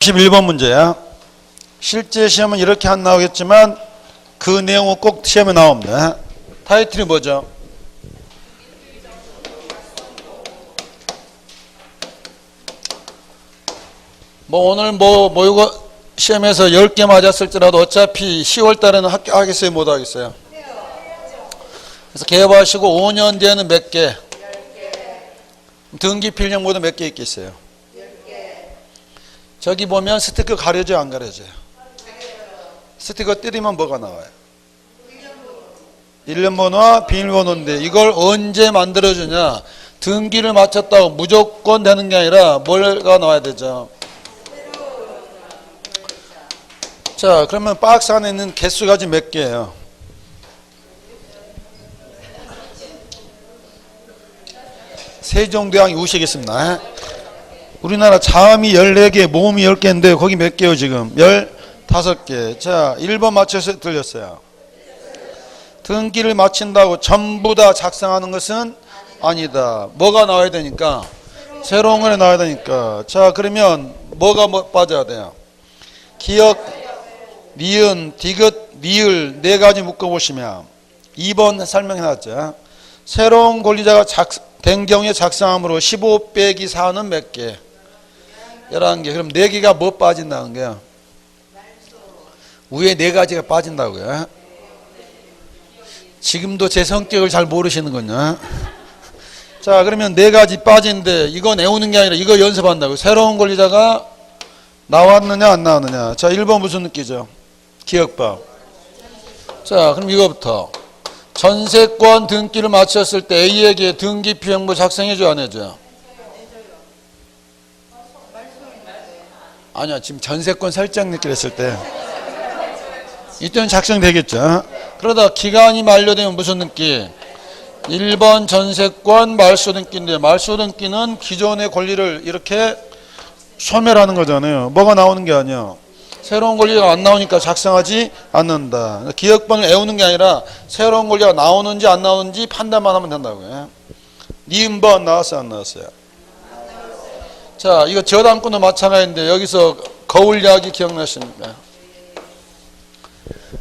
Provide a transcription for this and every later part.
11번 문제야. 실제 시험은 이렇게 안 나오겠지만 그 내용은 꼭 시험에 나옵니다. 타이틀이 뭐죠? 오늘 이거 시험에서 10개 맞았을지라도 어차피 10월 달에는 하겠어요, 못 하겠어요? 그래서 개업하시고 5년 뒤에는 몇 개? 등기 필령 모두 몇 개 있겠어요? 저기 보면 스티커 가려져요, 안 가려져요? 스티커 뜯으면 뭐가 나와요? 일련번호와 비밀번호인데 이걸 언제 만들어주냐? 등기를 마쳤다고 무조건 되는 게 아니라 뭐가 나와야 되죠? 자, 그러면 박스 안에 있는 개수가 지금 몇 개예요? 세종대왕이 우시겠습니다. 우리나라 자음이 14개, 모음이 10개인데 거기 몇 개요 지금? 15개. 자, 1번 맞춰서 들렸어요. 등기를 마친다고 전부 다 작성하는 것은 아니다. 뭐가 나와야 되니까? 새로운 거에 나와야 되니까. 자, 그러면 뭐가 빠져야 돼요? 기억, 니은, 디귿, 리을 네 가지 묶어보시면 2번 설명해놨죠. 새로운 권리자가 된 경우에 작성함으로 15 빼기 4는 몇 개? 11개. 그럼 4개가 뭐 빠진다는 거야? 위에 4가지가 빠진다고요. 지금도 제 성격을 잘 모르시는군요. 자, 그러면 4가지 빠진데 이거 내우는 게 아니라 이거 연습한다고. 새로운 권리자가 나왔느냐 안 나왔느냐. 자, 1번 무슨 느끼죠? 기억법. 자, 그럼 이거부터 전세권 등기를 마쳤을 때 A에게 등기필령부 작성해줘 안 해줘? 아니야, 지금 전세권 설정 느끼를 했을 때 이때는 작성되겠죠. 그러다 기간이 만료되면 무슨 등기? 1번 전세권 말소등기인데 말소등기는 기존의 권리를 이렇게 소멸하는 거잖아요. 뭐가 나오는 게 아니야. 새로운 권리가 안 나오니까 작성하지 않는다. 기억번을 외우는 게 아니라 새로운 권리가 나오는지 안 나오는지 판단만 하면 된다고요. 니은번 나왔어요, 안 나왔어요? 자, 이거 저당권도 마찬가지인데 여기서 거울 이야기 기억나십니까?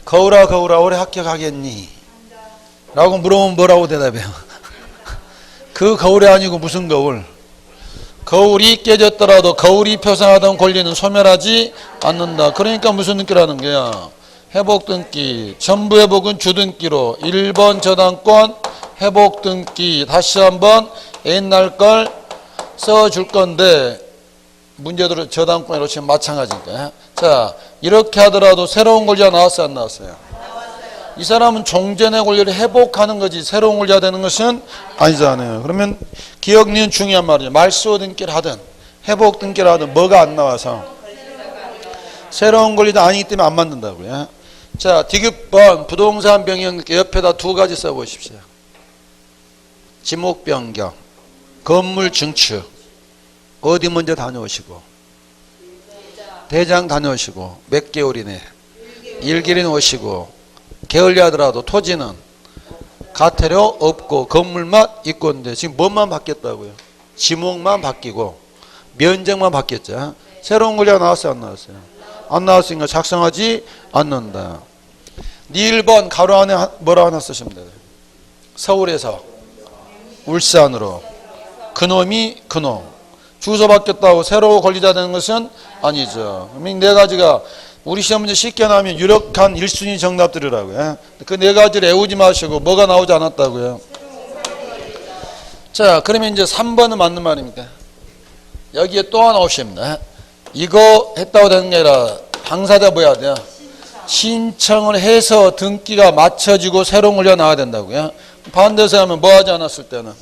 거울아 거울아 올해 합격하겠니? 라고 물어보면 뭐라고 대답해요? 그 거울이 아니고 무슨 거울? 거울이 깨졌더라도 거울이 표상하던 권리는 소멸하지 않는다. 그러니까 무슨 등기라는 거야? 회복등기. 전부 회복은 주등기로 1번 저당권 회복등기. 다시 한번 옛날 걸 써줄 건데 문제대로 저당권으로 지금 마찬가지니까. 자, 이렇게 하더라도 새로운 권리가 나왔어요, 안 나왔어요? 이 사람은 종전의 권리를 회복하는 거지 새로운 권리가 되는 것은 아니잖아요. 그러면 기억리는 중요한 말이죠. 말소 등기를 하든 회복 등기를 하든 뭐가 안 나와서 새로운 권리도 아니기 때문에 안 만든다고요. 자, 디귿번 부동산 변경 옆에다 2가지 써보십시오. 지목 변경, 건물 증축. 어디 먼저 다녀오시고 대장 다녀오시고 몇 개월이네? 1개월이나 오시고 게을리 하더라도 토지는 가태료 없고 건물만 있고 있는데 지금 뭐만 바뀌었다고요? 지목만 바뀌고 면적만 바뀌었죠. 새로운 권리가 나왔어요, 안 나왔어요? 안 나왔으니까 작성하지 않는다. 니 1번 가로 안에 뭐라고 하나 쓰시면 돼요. 서울에서 울산으로 그놈이 그놈. 주소 바뀌었다고 새로 권리자 되는 것은 아니죠. 그럼 이 4가지가 우리 시험 문제 쉽게 나오면 유력한 1순위 정답들이라고요. 그 4가지를 외우지 마시고 뭐가 나오지 않았다고요. 자, 그러면 이제 3번은 맞는 말입니다. 여기에 또 하나 오십니다. 이거 했다고 되는 게 아니라 당사자 뭐 해야 돼요? 신청을 해서 등기가 맞춰지고 새로운 권리가 나와야 된다고요. 반대서 하면 뭐 하지 않았을 때는?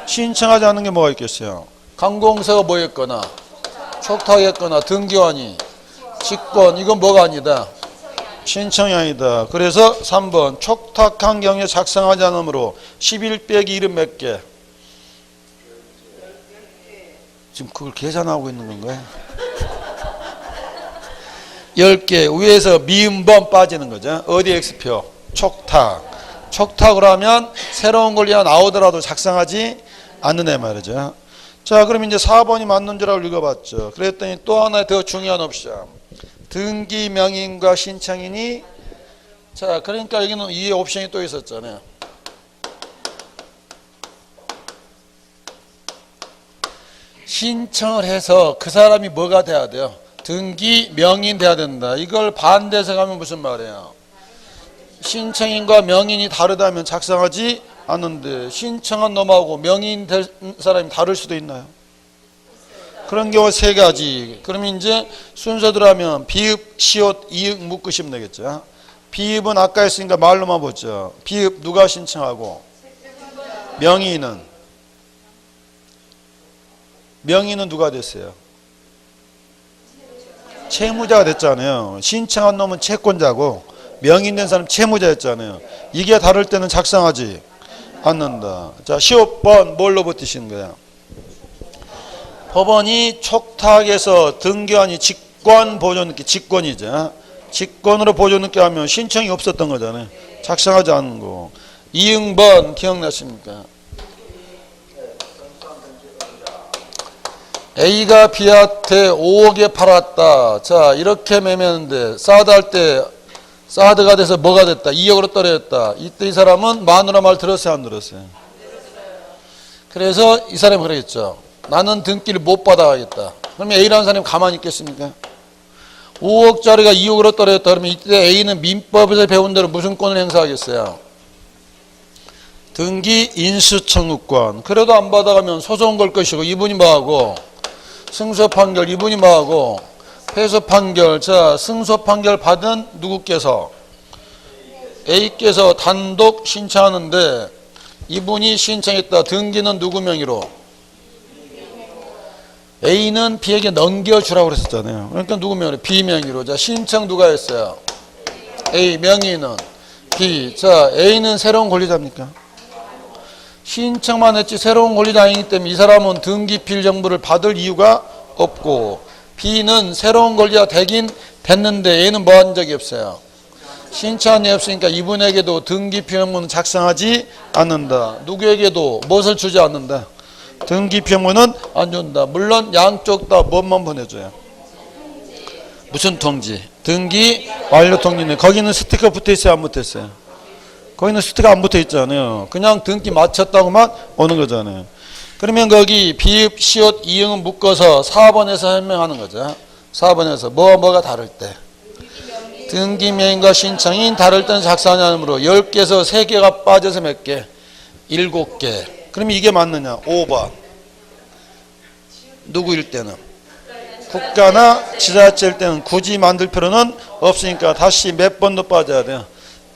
신청하지 않는 게 뭐가 있겠어요? 관공서가 뭐 했거나 촉탁했거나 등기관이 직권, 이건 뭐가 아니다? 신청이 아니다. 그래서 3번 촉탁한 경우에 작성하지 않으므로 11 빼기 1은 몇 개? 지금 그걸 계산하고 있는 건가요? 10개. 위에서 미음번 빠지는 거죠. 어디 X표? 촉탁. 촉탁을 하면 새로운 권리가 나오더라도 작성하지 않는 애 말이죠. 자, 그럼 이제 4번이 맞는 줄 알고 읽어봤죠. 그랬더니 또 하나의 더 중요한 옵션. 등기 명인과 신청인이, 자, 그러니까 여기는 이 옵션이 또 있었잖아요. 신청을 해서 그 사람이 뭐가 돼야 돼요? 등기 명인 돼야 된다. 이걸 반대해서 가면 무슨 말이에요? 신청인과 명인이 다르다면 작성하지 않는데 신청한 놈하고 명인 될 사람이 다를 수도 있나요? 그런 경우 세 가지. 그러면 이제 순서대로 하면 비읍, 시옷, 이응 묶으시면 되겠죠. 비읍은 아까 했으니까 말로만 보죠. 비읍 누가 신청하고? 명인은 누가 됐어요? 채무자가 됐잖아요. 신청한 놈은 채권자고 명인 된 사람은 채무자였잖아요. 이게 다를 때는 작성하지 않는다. 자, 시옷번 뭘로 버티시는 거야? 법원이 촉탁해서 등기한이 직권 보존느끼, 직권이죠. 직권으로 보존느끼 하면 신청이 없었던 거잖아요. 작성하지 않은 거. 이응번 기억나십니까? A가 B한테 5억에 팔았다. 자, 이렇게 매매했는데 사드 할 때 사드가 돼서 뭐가 됐다? 2억으로 떨어졌다. 이때 이 사람은 마누라 말 들었어요, 안 들었어요? 그래서 이 사람이 그러겠죠. 나는 등기를 못 받아가겠다. 그러면 A라는 사람이 가만히 있겠습니까? 5억짜리가 2억으로 떨어졌다. 그러면 이때 A는 민법에서 배운 대로 무슨 권을 행사하겠어요? 등기 인수청구권. 그래도 안 받아가면 소송 걸 것이고, 이분이 뭐하고? 승소 판결. 이분이 뭐하고? 패소 판결. 자, 승소 판결 받은 누구께서? A께서 단독 신청하는데 이분이 신청했다. 등기는 누구 명의로? A는 B에게 넘겨주라고 그랬었잖아요. 그러니까 누구 명의로? B 명의로. 자, 신청 누가 했어요? A. 명의는 B. 자, A는 새로운 권리자입니까? 신청만 했지 새로운 권리자 아니기 때문에 이 사람은 등기 필정부를 받을 이유가 없고, B는 새로운 권리자 되긴 됐는데 A는 뭐 한 적이 없어요? 신청한 일 없으니까 이분에게도 등기 필정부는 작성하지 않는다. 누구에게도 무엇을 주지 않는다? 등기 필정부는 안 준다. 물론 양쪽 다 뭐만 보내줘요? 무슨 통지? 등기 완료 통지네. 거기는 스티커 붙어 있어요, 안 붙어 있어요? 거기는 스티커 안 붙어 있잖아요. 그냥 등기 마쳤다고만 오는 거잖아요. 그러면 거기 비읍, 시옷, 이응은 묶어서 4번에서 설명하는 거죠. 4번에서 뭐가 다를 때? 등기 명인과 신청인 다를 때는 작성하냐므로 10개에서 3개가 빠져서 몇 개? 7개. 그러면 이게 맞느냐? 5번. 누구일 때는? 국가나 지자체일 때는 굳이 만들 필요는 없으니까 다시 몇 번도 빠져야 돼요?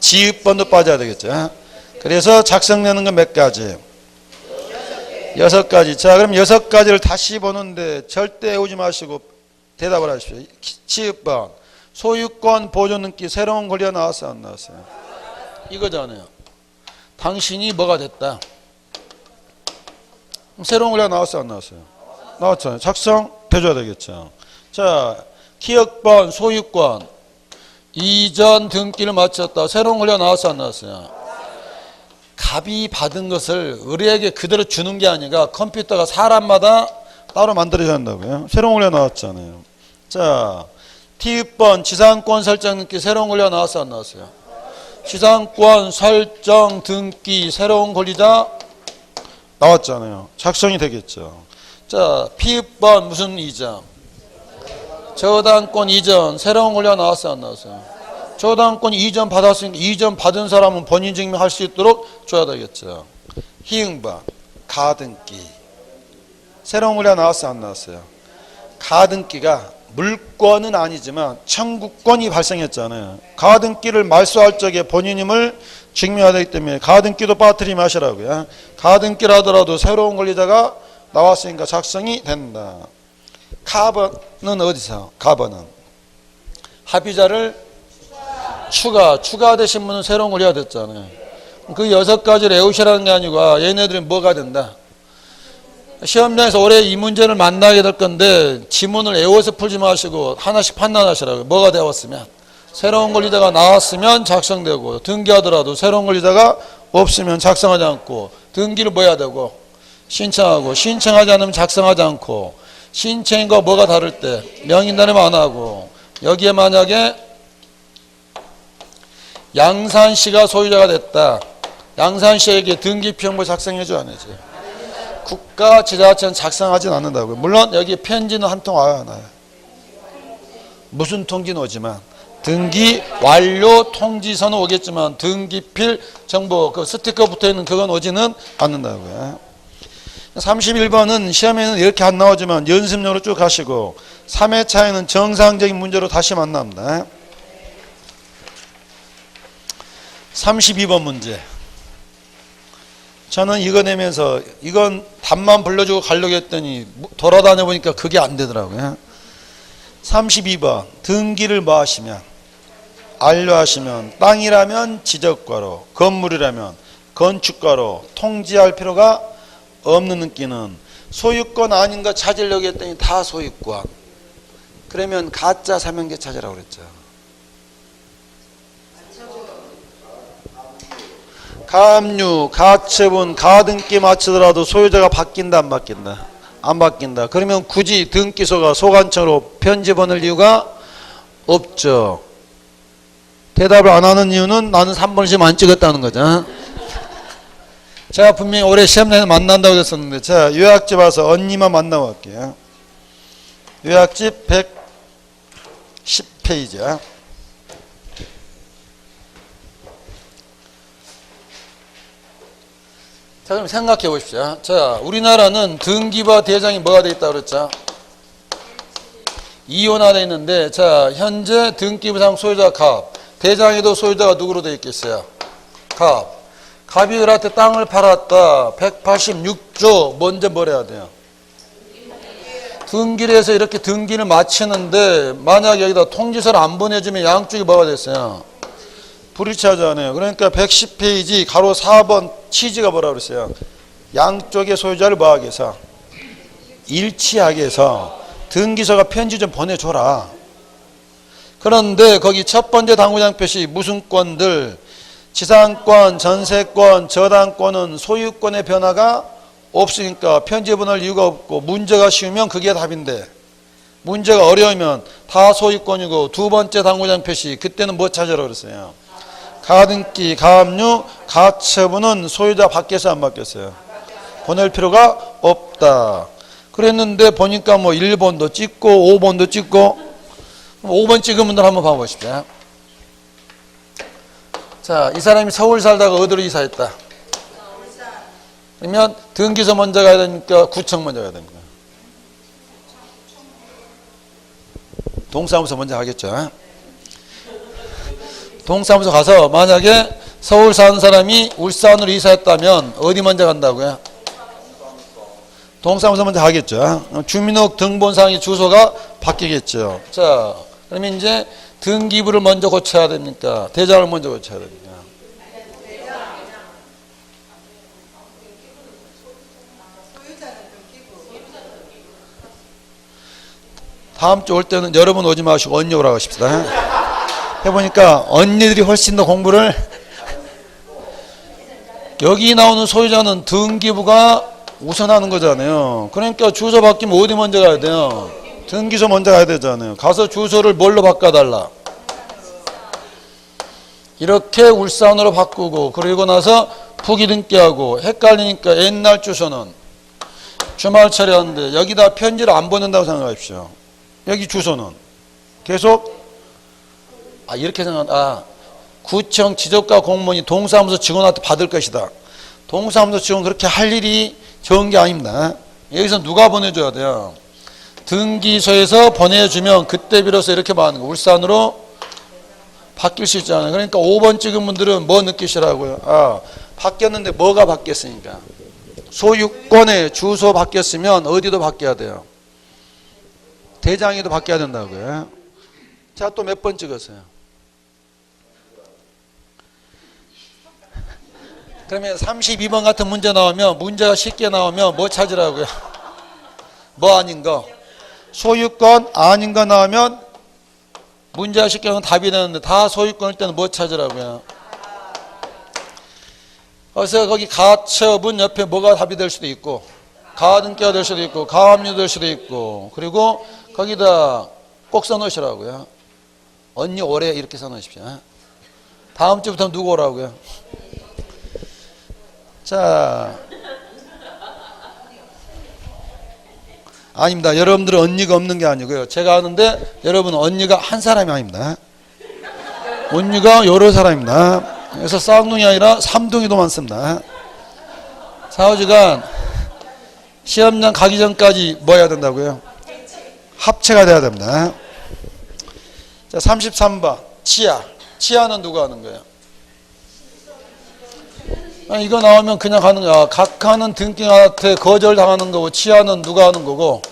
지읒번도 빠져야 되겠죠. 그래서 작성되는 건 몇 가지? 6가지. 자, 그럼 6가지를 다시 보는데 절대 외우지 마시고 대답을 하십시오. 지읒번. 소유권 보존등기 새로운 권리가 나왔어요, 안 나왔어요? 이거잖아요. 당신이 뭐가 됐다? 새로운 권리가 나왔어요, 안 나왔어요? 나왔잖아요. 작성해줘야 되겠죠. 자, 기억번, 소유권. 이전 등기를 마쳤다. 새로운 권리가 나왔어요, 안 나왔어요? 갑이 받은 것을 의뢰에게 그대로 주는 게 아니라 컴퓨터가 사람마다 따로 만들어야 한다고요. 새로운 권리가 나왔잖아요. 자, T번 지상권 설정 등기 새로운 권리가 나왔어요, 안 나왔어요? 지상권 설정 등기 새로운 권리자 나왔잖아요. 작성이 되겠죠. 자, P번 무슨 이전? 저당권 이전 새로운 권리가 나왔어요, 안 나왔어요? 저당권 이전 받았으니까 이전 받은 사람은 본인 증명할 수 있도록 줘야 되겠죠. 희응번 가등기 새로운 권리가 나왔어요, 안 나왔어요? 가등기가 물권은 아니지만 청구권이 발생했잖아요. 가등기를 말소할 적에 본인임을 증명해야 되기 때문에 가등기도 빠뜨리지 마시라고요. 가등기를 하더라도 새로운 권리자가 나왔으니까 작성이 된다. 가번은 어디서? 가번은 합의자를 추가되신 분은 새로운 권리가 됐잖아요. 그 6가지를 외우시라는 게 아니고 얘네들이 뭐가 된다? 시험장에서 올해 이 문제를 만나게 될 건데 지문을 외워서 풀지 마시고 하나씩 판단하시라고요. 뭐가 되었으면? 새로운 권리자가 나왔으면 작성되고, 등기하더라도 새로운 권리자가 없으면 작성하지 않고, 등기를 뭐 해야 되고? 신청하고, 신청하지 않으면 작성하지 않고, 신청인과 뭐가 다를 때 명인단임 안 하고, 여기에 만약에 양산시가 소유자가 됐다. 양산시에게 등기표용부 작성해줘 안 해줘? 국가 지자체는 작성하진 않는다고요. 물론 여기 편지는 한 통 와요, 안 와요? 무슨 통지는 오지만 등기 완료 통지서는 오겠지만 등기필 정보 그 스티커 붙어있는 그건 오지는 않는다고요. 31번은 시험에는 이렇게 안 나오지만 연습용으로 쭉 하시고 3회차에는 정상적인 문제로 다시 만납니다. 32번 문제. 저는 이거 내면서 이건 답만 불러주고 가려고 했더니 돌아다녀 보니까 그게 안 되더라고요. 32번 등기를 뭐 하시면 완료하시면 땅이라면 지적과로 건물이라면 건축과로 통지할 필요가 없는 느끼는 소유권 아닌가 찾으려고 했더니 다 소유권. 그러면 가짜 사명제 찾으라고 그랬죠. 가압류, 가처분, 가등기 맞추더라도 소유자가 바뀐다 안 바뀐다? 안 바뀐다. 그러면 굳이 등기소가 소관청으로 편지 보낼 이유가 없죠. 대답을 안 하는 이유는 나는 3번을 지금 안 찍었다는 거죠. 제가 분명히 올해 시험 내내 만난다고 했었는데 자 요약집 와서 언니만 만나고 갈게요. 요약집 110페이지야. 자 그럼 생각해 보십시오. 자 우리나라는 등기부와 대장이 뭐가 돼 있다고 그랬죠? 이혼화되어 있는데 자 현재 등기부상 소유자 갑, 대장에도 소유자가 누구로 되어 있겠어요? 갑. 갑이 을한테 땅을 팔았다. 186조 먼저 뭘 해야 돼요? 등기를 해서 이렇게 등기를 마치는데 만약 여기다 통지서를 안 보내주면 양쪽이 뭐가 됐어요? 불이치하잖아요. 그러니까 110페이지 가로 4번 취지가 뭐라고 그랬어요? 양쪽의 소유자를 뭐하게 해서? 일치하게 해서 등기소가 편지 좀 보내줘라. 그런데 거기 첫 번째 당구장 표시 무슨 권들 지상권, 전세권, 저당권은 소유권의 변화가 없으니까 편지 보낼 이유가 없고 문제가 쉬우면 그게 답인데 문제가 어려우면 다 소유권이고 두 번째 당구장 표시 그때는 뭐 찾으라고 그랬어요? 가등기, 가압류, 가처분은 소유자 밖에서 안 바뀌었어요. 보낼 필요가 없다. 그랬는데 보니까 뭐 1번도 찍고 5번도 찍고 5번 찍은 분들 한번 봐보십시오. 자, 이 사람이 서울 살다가 어디로 이사했다? 그러면 등기소 먼저 가야 되니까 구청 먼저 가야 되는 거야. 동사무소 먼저 가겠죠. 동사무소 가서 만약에 서울 사는 사람이 울산으로 이사했다면 어디 먼저 간다고요? 동사무소 먼저 가겠죠. 주민등록 등본상의 주소가 바뀌겠죠. 자, 그러면 이제 등기부를 먼저 고쳐야 됩니까? 대장을 먼저 고쳐야 됩니까? 다음 주 올 때는 여러분 오지 마시고 언니 오라고 하십시다. 해보니까 언니들이 훨씬 더 공부를 여기 나오는 소유자는 등기부가 우선하는 거잖아요. 그러니까 주소 바뀌면 어디 먼저 가야 돼요? 등기소 먼저 가야 되잖아요. 가서 주소를 뭘로 바꿔달라? 이렇게 울산으로 바꾸고 그리고 나서 부기 등기하고 헷갈리니까 옛날 주소는 주말철에 하는데 여기다 편지를 안 보낸다고 생각하십시오. 여기 주소는 계속 이렇게 생각 구청 지적과 공무원이 동사무소 직원한테 받을 것이다. 동사무소 직원 그렇게 할 일이 적은 게 아닙니다. 여기서 누가 보내줘야 돼요? 등기소에서 보내주면 그때 비로소 이렇게 말하는 거 울산으로 바뀔 수 있잖아요. 그러니까 5번 찍은 분들은 뭐 느끼시라고요? 바뀌었는데 뭐가 바뀌었으니까 소유권의 주소 바뀌었으면 어디도 바뀌어야 돼요? 대장에도 바뀌어야 된다고요. 자, 또 몇 번 찍었어요? 그러면 32번 같은 문제 나오면 문제가 쉽게 나오면 뭐 찾으라고요? 뭐 아닌 거? 소유권 아닌 거 나오면 문제가 쉽게 나오면 답이 되는데 다 소유권일 때는 뭐 찾으라고요? 그래서 거기 가처분 옆에 뭐가 답이 될 수도 있고 가등기가 될 수도 있고 가압류 될 수도 있고, 그리고 거기다 꼭 써놓으시라고요. 언니 올해 이렇게 써놓으십시오. 다음 주부터 누구 오라고요? 자, 아닙니다. 여러분들은 언니가 없는 게 아니고요. 제가 아는데 여러분은 언니가 한 사람이 아닙니다. 언니가 여러 사람입니다. 그래서 쌍둥이 아니라 삼둥이도 많습니다. 4~5주간 시험장 가기 전까지 뭐 해야 된다고요? 합체가 돼야 됩니다. 자, 33번 치아. 치아는 누가 하는 거예요? 이거 나오면 그냥 가는 거야. 각하는 등기한테 거절당하는 거고, 치아는 누가 하는 거고?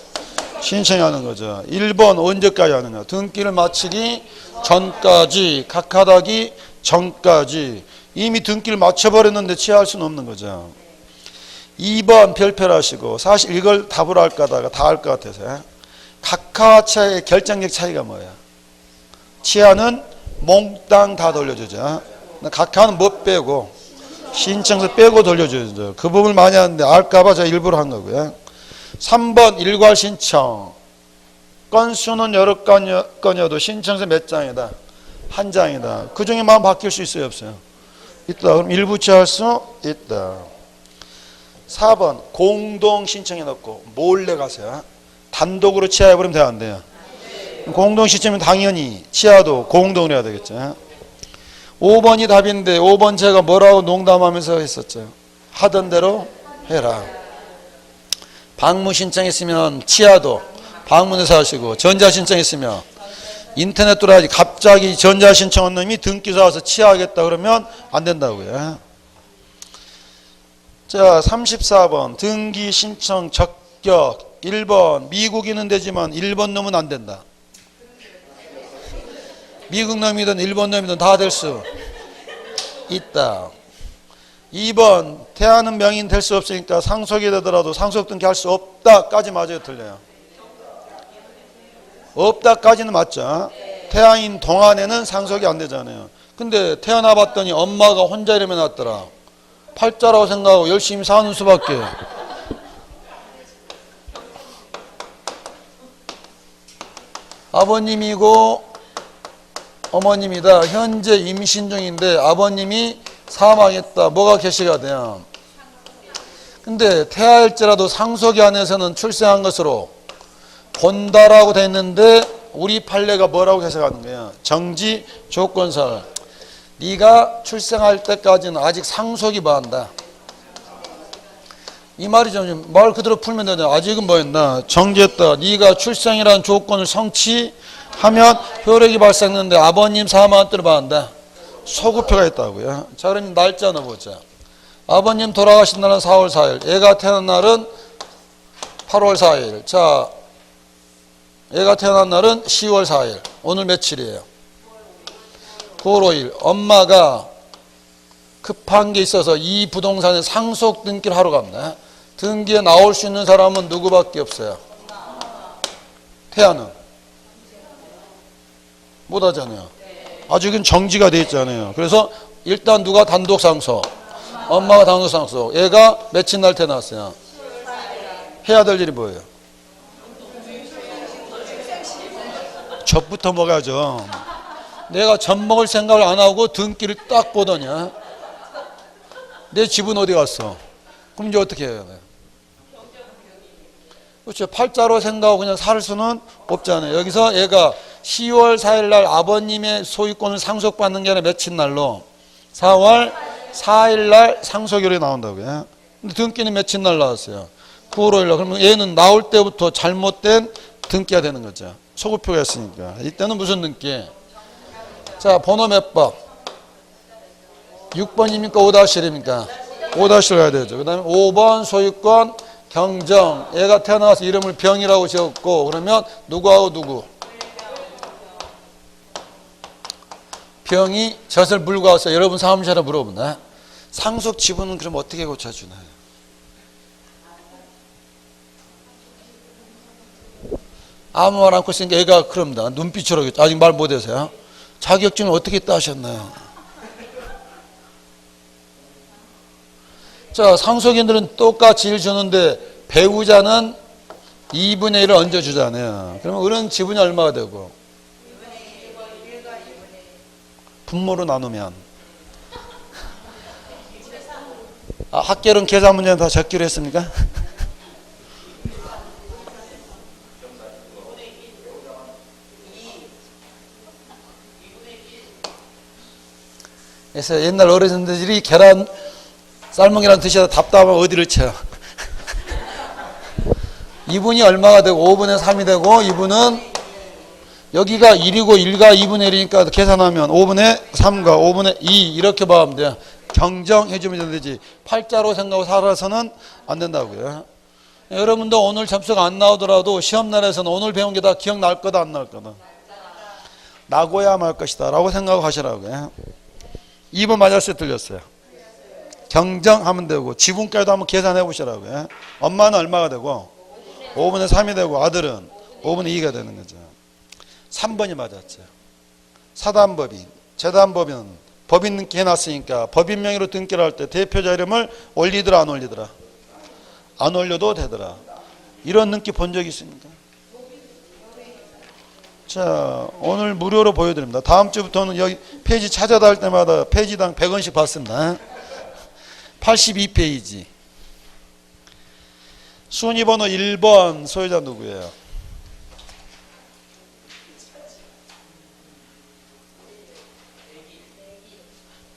신청이 하는 거죠. 1번 언제까지 하느냐? 등기를 마치기 전까지, 각하하기 전까지. 이미 등기를 마쳐버렸는데 치아할 수는 없는 거죠. 2번 별표를 하시고, 사실 이걸 답으로 할까 하다가 다 할 것 같아서. 각하와 치아의 결정적 차이가 뭐예요? 치아는 몽땅 다 돌려주죠. 각하는 못 빼고, 신청서 빼고 돌려줘야죠. 그 부분을 많이 하는데 알까봐 제가 일부러 한 거고요. 3번 일괄 신청. 건수는 여러 건이어도 신청서 몇 장이다? 한 장이다. 그 중에 마음 바뀔 수 있어요, 없어요? 있다. 그럼 일부 취할 수 있다. 4번 공동 신청해 놓고 몰래 가세요. 단독으로 취하해버리면 돼요, 안 돼요? 공동 신청이면 당연히 치아도 공동으로 해야 되겠죠. 5번이 답인데 5번 제가 뭐라고 농담하면서 했었죠. 하던 대로 해라. 방문 신청했으면 치아도 방문해서 하시고, 전자 신청했으면 인터넷으로 하지. 갑자기 전자 신청한 놈이 등기소 와서 치아하겠다 그러면 안 된다고요. 자, 34번 등기 신청 적격. 1번 미국인은 되지만 1번 놈은 안 된다. 미국 놈이든 일본 놈이든 다 될 수 있다. 2번 태아는 명인 될 수 없으니까 상속이 되더라도 상속 등기 할 수 없다까지 맞아요, 틀려요? 없다까지는 맞죠. 태아인 동안에는 상속이 안 되잖아요. 근데 태어나 봤더니 엄마가 혼자 이름에 났더라. 팔자라고 생각하고 열심히 사는 수밖에. 아버님이고 어머님이다. 현재 임신 중인데 아버님이 사망했다. 뭐가 개시가 돼요? 근데 태아일지라도 상속이 안에서는 출생한 것으로 본다라고 돼 있는데 우리 판례가 뭐라고 해석하는 거예요? 정지 조건설. 네가 출생할 때까지는 아직 상속이 뭐한다? 이 말이 좀 말 그대로 풀면 되잖아. 아직은 뭐였나? 정지했다. 네가 출생이라는 조건을 성취하면 효력이 발생했는데 아버님 사망한 때를 봐한다. 소급표가 있다고요. 자, 그럼 날짜 넣어보자. 아버님 돌아가신 날은 4월 4일. 애가 태어난 날은 8월 4일. 자, 애가 태어난 날은 10월 4일. 오늘 며칠이에요? 9월 5일. 엄마가 급한 게 있어서 이 부동산에 상속 등기를 하러 갑니다. 등기에 나올 수 있는 사람은 누구밖에 없어요? 태아는 못 하잖아요. 아직은 정지가 돼 있잖아요. 그래서 일단 누가 단독 상속? 엄마가 단독 상속. 얘가 며칠 날 태어났어요? 해야 될 일이 뭐예요? 젖부터 먹어야죠. 내가 젖 먹을 생각을 안 하고 등기를 딱 보더냐? 내 집은 어디 갔어? 그럼 이제 어떻게 해야 돼? 그렇죠. 팔자로 생각하고 그냥 살 수는 없잖아요. 여기서 얘가 10월 4일 날 아버님의 소유권을 상속받는 게 아니라 며칠 날로? 4월 4일 날 상속일이 나온다고요. 근데 등기는 며칠 날 나왔어요? 9월 5일 날. 그러면 얘는 나올 때부터 잘못된 등기가 되는 거죠. 소급표가 있으니까. 이때는 무슨 등기? 자, 번호 몇 번? 6번입니까? 5-1입니까? 5-1을 가야 되죠. 그 다음에 5번 소유권 경정. 얘가 태어나서 이름을 병이라고 지었고, 그러면 누구하고 누구? 병이 젖을 물고 왔어요. 여러분 사무실에 물어보나? 상속 지분은 그럼 어떻게 고쳐주나요? 아무 말 않고 있으니까 얘가 그럽니다. 눈빛으로 아직 말 못해서요. 자격증을 어떻게 따셨나요? 자, 상속인들은 똑같이 일 주는데 배우자는 2분의 1을 얹어주잖아요. 그러면 을은 지분이 얼마가 되고? 분모로 나누면. 학계론 계산 문제는 다 적기로 했습니까? 그래서 옛날 어르신들이 계란, 삶은 계란 드시다 답답하면 어디를 쳐요? 2분이 얼마가 되고 5분의 3이 되고 2분은 여기가 1이고 1과 2분의 1이니까 계산하면 5분의 3과 5분의 2 이렇게 봐면 돼요. 경정해주면 되지. 팔자로 생각하고 살아서는 안 된다고요. 여러분도 오늘 점수가 안 나오더라도 시험날에서는 오늘 배운 게 다 기억날 거다 안 날 거다? 나고야 말 것이다 라고 생각하고 하시라고요. 2번 맞았어요 틀렸어요? 경정하면 되고 지분까지도 한번 계산해 보시라고요. 엄마는 얼마가 되고 5분의 3이 되고 아들은 5분의 2가 되는 거죠. 3번이 맞았죠. 사단법인, 재단법인, 법인 등기 해놨으니까 법인 명의로 등기를 할 때 대표자 이름을 올리더라 안 올리더라? 안 올려도 되더라. 이런 등기 본 적 있습니까? 자, 오늘 무료로 보여드립니다. 다음 주부터는 여기 페이지 찾아다 할 때마다 페이지당 100원씩 받습니다. 82페이지. 순위번호 1번 소유자 누구예요?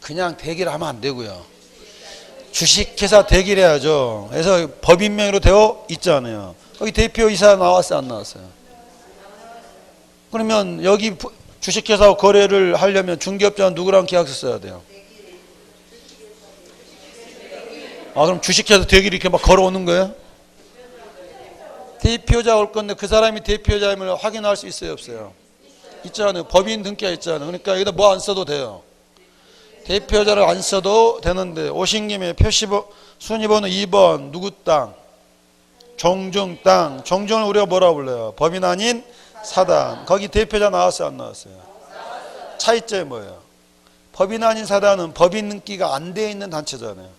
그냥 대기를 하면 안 되고요. 주식회사 대기를 해야죠. 그래서 법인 명의로 되어 있잖아요. 거기 대표이사 나왔어요 안 나왔어요? 그러면 여기 주식회사 거래를 하려면 중개업자는 누구랑 계약서 써야 돼요? 그럼 주식회사 대기를 이렇게 막 걸어오는 거예요? 대표자 올 건데 그 사람이 대표자임을 확인할 수 있어요 없어요? 있잖아요. 법인 등기가 있잖아요. 그러니까 여기다 뭐 안 써도 돼요. 대표자를 안 써도 되는데 오신 김에 순위번호 2번 누구 땅? 종중 땅. 종중을 우리가 뭐라고 불러요? 법인 아닌 사단. 거기 대표자 나왔어요 안 나왔어요? 차이점이 뭐예요? 법인 아닌 사단은 법인 등기가 안 돼 있는 단체잖아요.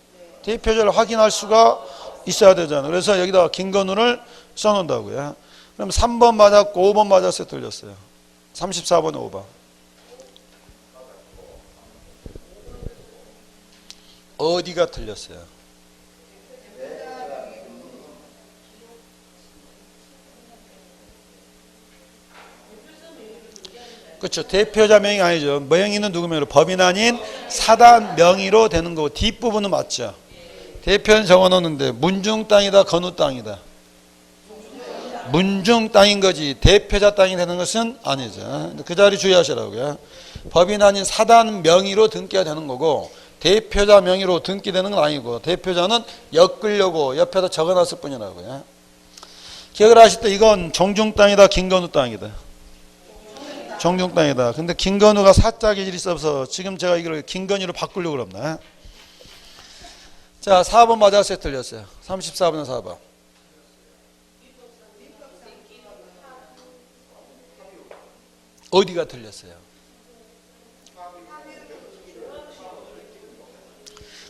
대표자를 확인할 수가 있어야 되잖아요. 그래서 여기다가 김건우를 써놓는다고요. 그럼 3번 맞았고 5번 맞았어요 틀렸어요? 34번에 5번. 어디가 틀렸어요? 그렇죠. 대표자 명의 아니죠. 명의는 누구 명의로? 법인 아닌 사단 명의로 되는 거고 뒷부분은 맞죠. 대표는 적어놓는데 문중 땅이다 건우 땅이다? 문중 땅인 거지 대표자 땅이 되는 것은 아니죠. 그 자리 주의하시라고요. 법인 아닌 사단 명의로 등기가 되는 거고 대표자 명의로 등기되는 건 아니고 대표자는 엮으려고 옆에다 적어놨을 뿐이라고요. 기억을 하실 때 이건 종중 땅이다 김건우 땅이다? 종중 땅이다. 근데 김건우가 사자 기질이 있어서 지금 제가 이걸 김건희로 바꾸려고 그럽니다. 자 4번 맞았어요 틀렸어요? 34번은 4번. 어디가 틀렸어요?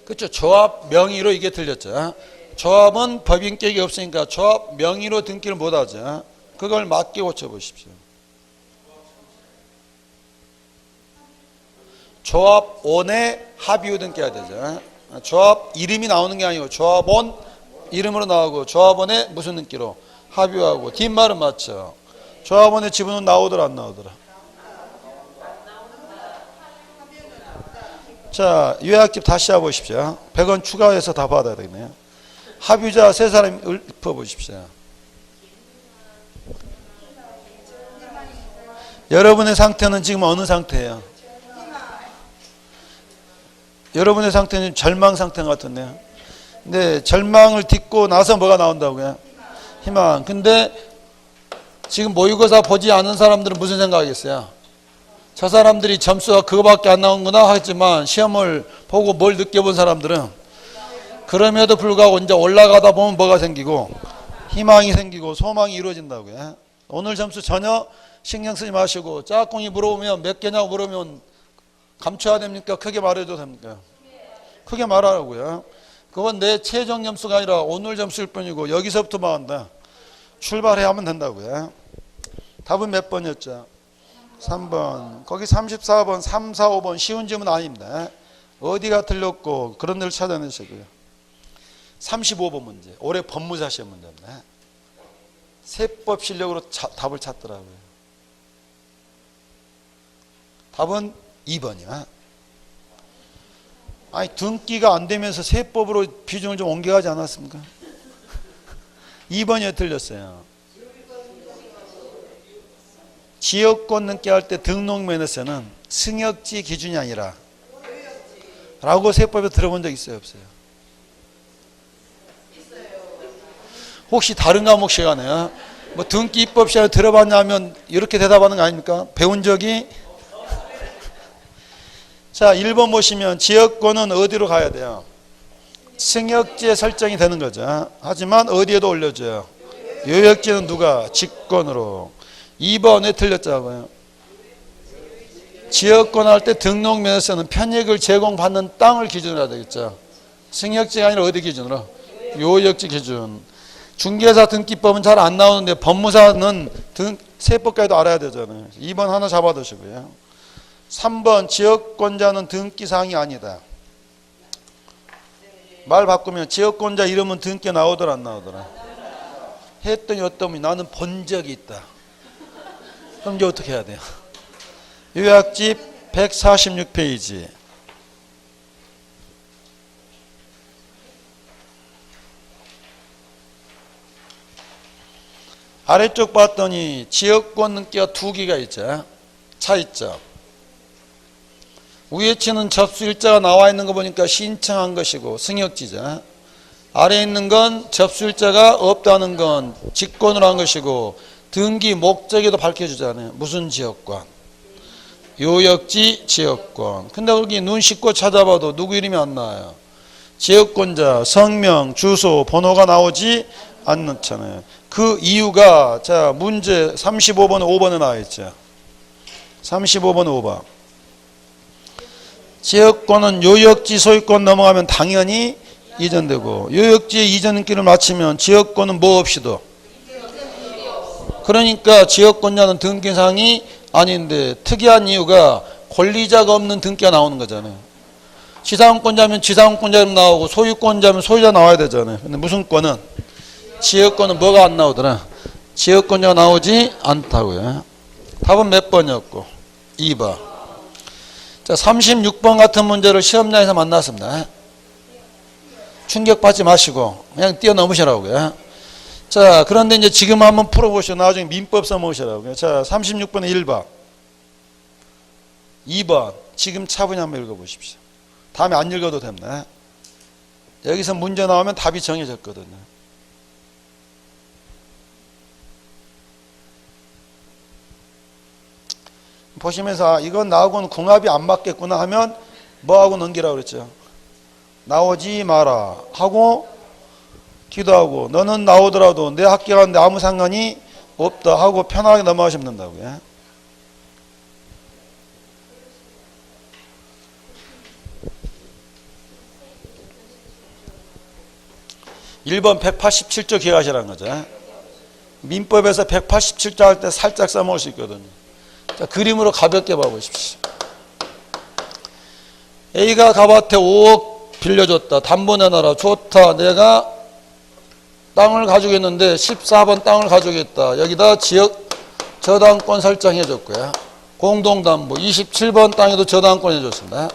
그렇죠. 조합 명의로 이게 틀렸죠. 조합은 법인격이 없으니까 조합 명의로 등기를 못하죠. 그걸 맞게 고쳐보십시오. 조합원의 합의후 등기가 되죠. 조합 이름이 나오는 게 아니고 조합원 이름으로 나오고 조합원의 무슨 등기로 합의하고 뒷말은 맞죠. 조합원의 지분은 나오더라 안 나오더라? 자, 요약집 다시 해보십시오. 100원 추가해서 다 받아야 되겠네요. 합의자 세 사람 읊어보십시오. 여러분의 상태는 지금 어느 상태예요? 여러분의 상태는 절망 상태 같은데요. 근데 절망을 딛고 나서 뭐가 나온다고요? 희망. 근데 지금 모의고사 보지 않은 사람들은 무슨 생각이겠어요? 저 사람들이 점수가 그거밖에 안 나온구나 하지만 시험을 보고 뭘 느껴본 사람들은 그럼에도 불구하고 이제 올라가다 보면 뭐가 생기고 희망이 생기고 소망이 이루어진다고요. 오늘 점수 전혀 신경 쓰지 마시고 짝꿍이 물어보면 몇 개냐고 물으면 감춰야 됩니까? 크게 말해도 됩니까? 크게 말하라고요. 그건 내 최종 점수가 아니라 오늘 점수일 뿐이고 여기서부터 막한다. 출발해야 하면 된다고요. 답은 몇 번이었죠? 3번. 거기 34번, 3, 4, 5번 쉬운 질문 아닙니다. 어디가 틀렸고 그런 데를 찾아내시고요. 35번 문제. 올해 법무사 시험 문제인데 세법 실력으로 답을 찾더라고요. 답은 2번이야. 아니 등기가 안 되면서 세법으로 비중을 좀 옮겨가지 않았습니까? 2번이 틀렸어요. 지역권 등기 할 때 등록면에서는 승역지 기준이 아니라 라고 세법에 들어본 적 있어요? 없어요? 혹시 다른 과목 시간에 뭐 등기 입법 시간에 들어봤냐면 이렇게 대답하는 거 아닙니까? 배운 적이? 자, 1번 보시면 지역권은 어디로 가야 돼요? 승역지에 설정이 되는 거죠. 하지만 어디에도 올려줘요? 요역지는 누가? 직권으로. 2번에 틀렸자고요. 지역권 할 때 등록면에서는 편익을 제공받는 땅을 기준으로 해야 되겠죠. 승역지가 아니라 어디 기준으로? 요역지 기준. 중개사 등기법은 잘 안 나오는데 법무사는 세법까지도 알아야 되잖아요. 2번 하나 잡아두시고요. 3번 지역권자는 등기사항이 아니다. 말 바꾸면 지역권자 이름은 등기에 나오더라 안 나오더라? 했더니 어떤 분이 나는 본 적이 있다. 그럼 이제 어떻게 해야 돼요? 요약집 146페이지. 아래쪽 봤더니 지역권 등기가 2개가 있죠. 차이점. 위에 치는 접수일자가 나와 있는 거 보니까 신청한 것이고 승역지자. 아래에 있는 건 접수일자가 없다는 건 직권으로 한 것이고 등기 목적에도 밝혀주잖아요. 무슨 지역권? 요역지 지역권. 근데 거기 눈 씻고 찾아봐도 누구 이름이 안 나와요. 지역권자 성명 주소 번호가 나오지 않잖아요. 그 이유가 자 문제 35번 5번에 나와 있죠. 35번 5번. 지역권은 요역지 소유권 넘어가면 당연히 이전되고 요역지의 이전인기를 마치면 지역권은 뭐 없이도 그러니까 지역권자는 등기사항이 아닌데 특이한 이유가 권리자가 없는 등기가 나오는 거잖아요. 지상권자면 지상권자 이름 나오고 소유권자면 소유자 나와야 되잖아요. 근데 무슨 권은? 지역권은 뭐가 안 나오더라? 지역권자가 나오지 않다고요. 답은 몇 번이었고? 2번. 자, 36번 같은 문제를 시험장에서 만났습니다. 충격받지 마시고 그냥 뛰어넘으시라고요. 자, 그런데 이제 지금 한번 풀어보시고 나중에 민법 써먹으시라고요. 자, 36번에 1번 2번 지금 차분히 한번 읽어보십시오. 다음에 안 읽어도 됩니다. 여기서 문제 나오면 답이 정해졌거든요. 보시면서 이건 나하고는 궁합이 안 맞겠구나 하면 뭐하고 넘기라고 그랬죠? 나오지 마라 하고 기도하고 너는 나오더라도 내 합격하는데 아무 상관이 없다 하고 편하게 넘어가시면 된다고요. (1번) 187조 기억하시라는 거죠. 민법에서 187조 할 때 살짝 써먹을 수 있거든요. 자, 그림으로 가볍게 봐보십시오. A가 갑한테 5억 빌려줬다. 담보 내놔라. 좋다. 내가 땅을 가지고 있는데 14번 땅을 가지고 있다. 여기다 지역 저당권 설정해 줬고요. 공동담보 27번 땅에도 저당권 해줬습니다.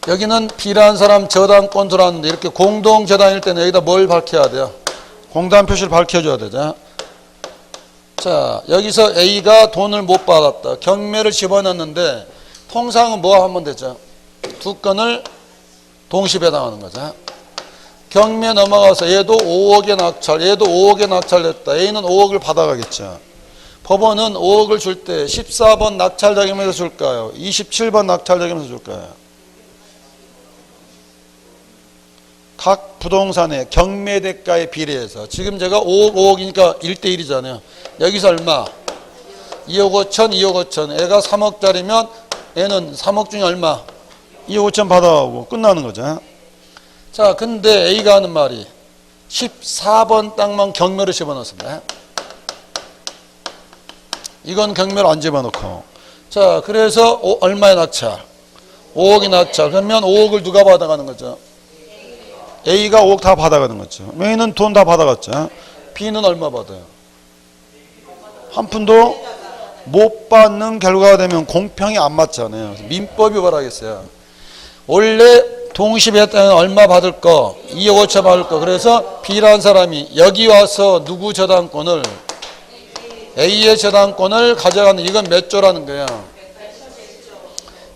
여기는 B라는 사람 저당권 들어왔는데 이렇게 공동저당일 때는 여기다 뭘 밝혀야 돼요? 공단 표시를 밝혀줘야 되죠. 자, 여기서 A가 돈을 못 받았다. 경매를 집어넣는데 통상은 뭐 하면 되죠? 두 건을 동시 배당하는 거죠. 경매 넘어가서 얘도 5억에 낙찰, 얘도 5억에 낙찰됐다. A는 5억을 받아가겠죠. 법원은 5억을 줄 때 14번 낙찰 자금에서 줄까요? 27번 낙찰 자금에서 줄까요? 각 부동산의 경매 대가에 비례해서 지금 제가 5억 5억이니까 1대1이잖아요. 여기서 얼마? 2억 5천 2억 5천. 애가 3억짜리면 애는 3억 중에 얼마? 2억 5천 받아가고 끝나는 거죠. 자, 근데 A가 하는 말이 14번 땅만 경매로 집어넣습니다. 이건 경매로 안 집어넣고. 자, 그래서 얼마의 낙찰? 5억이 낙찰. 그러면 5억을 누가 받아가는 거죠? A가 5억 다 받아가는 거죠. A는 돈 다 받아갔죠. B는 얼마 받아요? 한 푼도 못 받는 결과가 되면 공평이 안 맞잖아요. 민법이 뭐라 하겠어요? 원래 동시에 땅은 얼마 받을 거? 2억 5천 받을 거. 그래서 B라는 사람이 여기 와서 누구 저당권을 A의 저당권을 가져가는, 이건 몇 조라는 거야?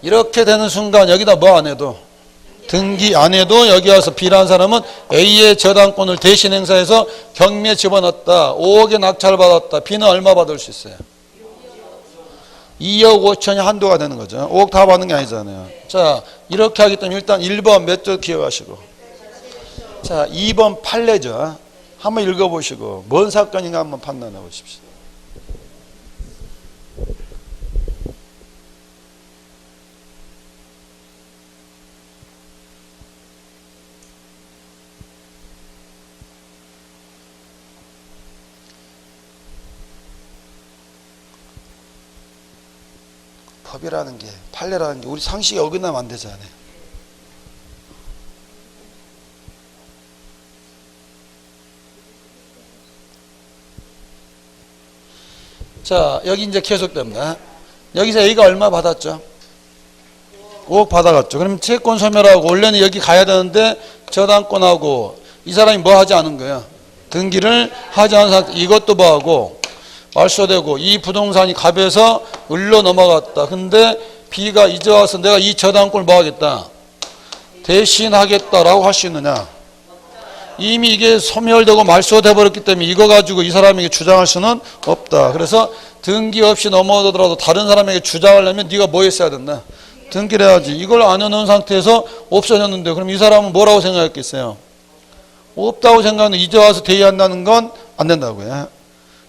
이렇게 되는 순간 여기다 뭐 안 해도, 등기 안 해도 여기 와서 B라는 사람은 A의 저당권을 대신 행사해서 경매에 집어넣었다. 5억에 낙찰을 받았다. B는 얼마 받을 수 있어요? 2억 5천이 한도가 되는 거죠. 5억 다 받는 게 아니잖아요. 자, 이렇게 하기 때문에 일단 1번 몇 조 기억하시고, 자, 2번 판례죠. 한번 읽어보시고 뭔 사건인가 한번 판단해 보십시오. 법이라는 게, 판례라는 게 우리 상식에 어긋나면 안 되잖아요. 자, 여기 이제 계속됩니다. 여기서 A가 얼마 받았죠? 5억 받아갔죠. 그러면 채권 소멸하고 원래는 여기 가야 되는데 저당권하고 이 사람이 뭐 하지 않은 거야? 등기를 하지 않은 상태. 이것도 뭐 하고 말소되고 이 부동산이 갑에서 을로 넘어갔다. 근데 B가 이제 와서 내가 이 저당권을 뭐 하겠다? 대신하겠다라고 할 수 있느냐? 이미 이게 소멸되고 말소돼 버렸기 때문에 이거 가지고 이 사람에게 주장할 수는 없다. 그래서 등기 없이 넘어오더라도 다른 사람에게 주장하려면 네가 뭐 했어야 된다? 등기를 해야지. 이걸 안 해놓은 상태에서 없어졌는데 그럼 이 사람은 뭐라고 생각했겠어요? 없다고 생각하는, 이제 와서 대의한다는 건 안 된다고요.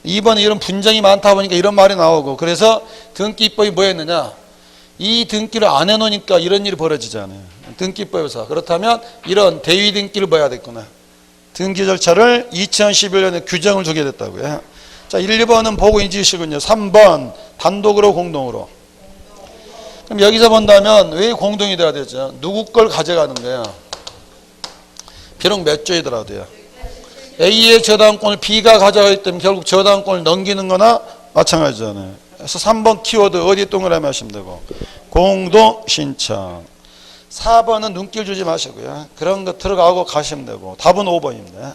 2번에 이런 분쟁이 많다 보니까 이런 말이 나오고, 그래서 등기법이 뭐 했느냐? 이 등기를 안 해놓으니까 이런 일이 벌어지잖아요. 등기법에서. 그렇다면 이런 대위 등기를 뭐 해야 됐구나? 등기 절차를 2011년에 규정을 두게 됐다고요. 자, 1, 2번은 보고 인지시군요. 3번 단독으로 공동으로. 그럼 여기서 본다면 왜 공동이 돼야 되죠? 누구 걸 가져가는 거야? 비록 몇 조이더라도요. A의 저당권을 B가 가져가기 때문에 결국 저당권을 넘기는 거나 마찬가지잖아요. 그래서 3번 키워드 어디 동그라미 하시면 되고, 공동 신청. 4번은 눈길 주지 마시고요. 그런 거 들어가고 가시면 되고, 답은 5번입니다.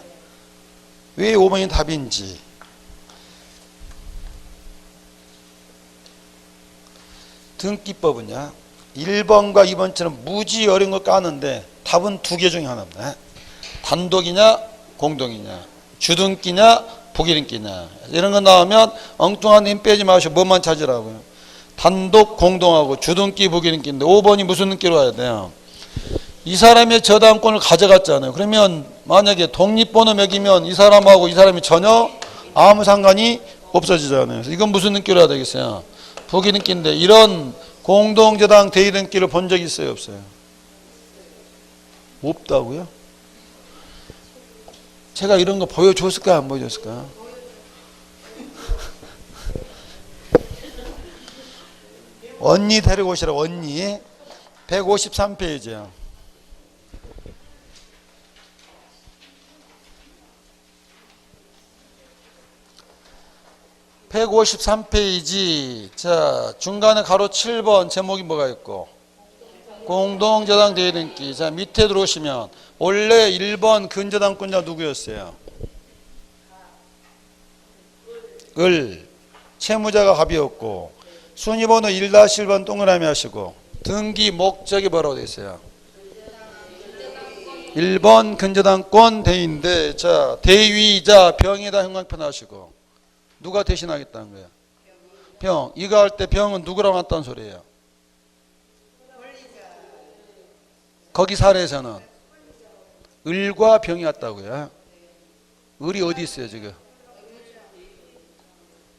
왜 5번이 답인지. 등기법은요, 1번과 2번처럼 무지 어려운 거 까는데 답은 두 개 중에 하나입니다. 단독이냐 공동이냐, 주등기냐 부기등기냐. 이런 거 나오면 엉뚱한 힘 빼지 마시고 뭐만 찾으라고요? 단독 공동하고 주등기 부기등기인데 5번이 무슨 등기로 와야 돼요? 이 사람의 저당권을 가져갔잖아요. 그러면 만약에 독립번호 매기면 이 사람하고 이 사람이 전혀 아무 상관이 없어지잖아요. 그래서 이건 무슨 등기로 해야 되겠어요? 부기등기인데 이런 공동저당 대의등기를 본 적 있어요? 없어요? 없다고요? 제가 이런 거 보여줬을까 안 보여줬을까? 언니 데리고 오시라고. 언니 153페이지야. 153페이지. 자, 중간에 가로 7번 제목이 뭐가 있고, 공동저당 대의등기. 자, 밑에 들어오시면 원래 1번 근저당권자 누구였어요? 을. 채무자가 갑이었고, 순위번호 1-1번 동그라미 하시고, 등기 목적이 뭐라고 되어 있어요? 1번 근저당권 대의인데, 자, 대위이자 병에다 형광펜 하시고, 누가 대신하겠다는 거예요? 병. 이거 할 때 병은 누구랑 왔다는 소리예요? 거기 사례에서는 을과 병이 왔다고요. 을이 어디 있어요 지금?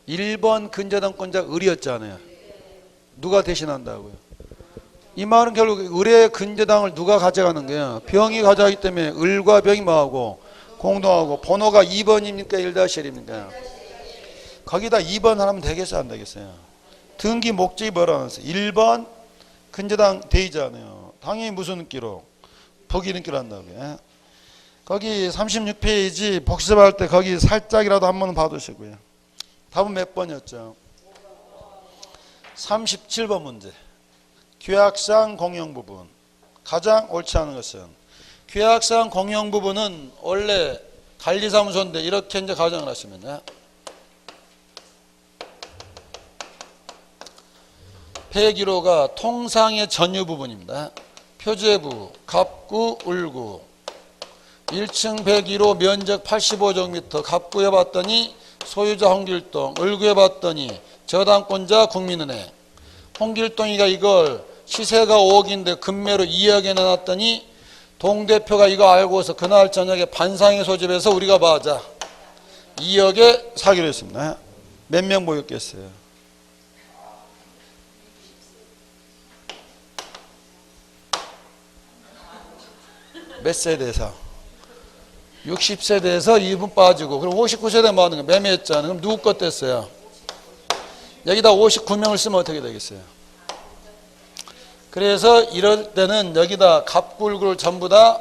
1번 근저당권자 을이었잖아요. 누가 대신한다고요? 이 말은 결국 을의 근저당을 누가 가져가는 거예요? 병이 가져가기 때문에 을과 병이 뭐하고 공동하고 번호가 2번입니까? 1-1입니까? 거기다 2번 하면 되겠어요? 안 되겠어요? 등기 목적이 뭐라고 하면서 1번 근저당 대의잖아요. 당연히 무슨 등기로? 복이 등기로 한다고요. 거기 36페이지 복습할 때 거기 살짝이라도 한번 봐두시고요. 답은 몇 번이었죠? 37번 문제. 규약상 공용 부분. 가장 옳지 않은 것은 규약상 공용 부분은 원래 관리사무소인데 이렇게 이제 가정을 하시면요. 폐기로가 통상의 전유 부분입니다. 표제부, 갑구, 을구. 1층 101호 면적 85제곱미터 갑구에 봤더니 소유자 홍길동, 을구에 봤더니 저당권자 국민은행. 홍길동이가 이걸 시세가 5억인데 금매로 2억에 내놨더니 동대표가 이거 알고서 그날 저녁에 반상회 소집해서 우리가 봐자 2억에 사기로 했습니다. 몇 명 모였겠어요? 몇 세대에서? 60세대에서 2분 빠지고 그럼 59세대 뭐 하는 거야? 매매했잖아. 그럼 누구 것 됐어요? 여기다 59명을 쓰면 어떻게 되겠어요? 그래서 이럴 때는 여기다 갑굴구를 전부 다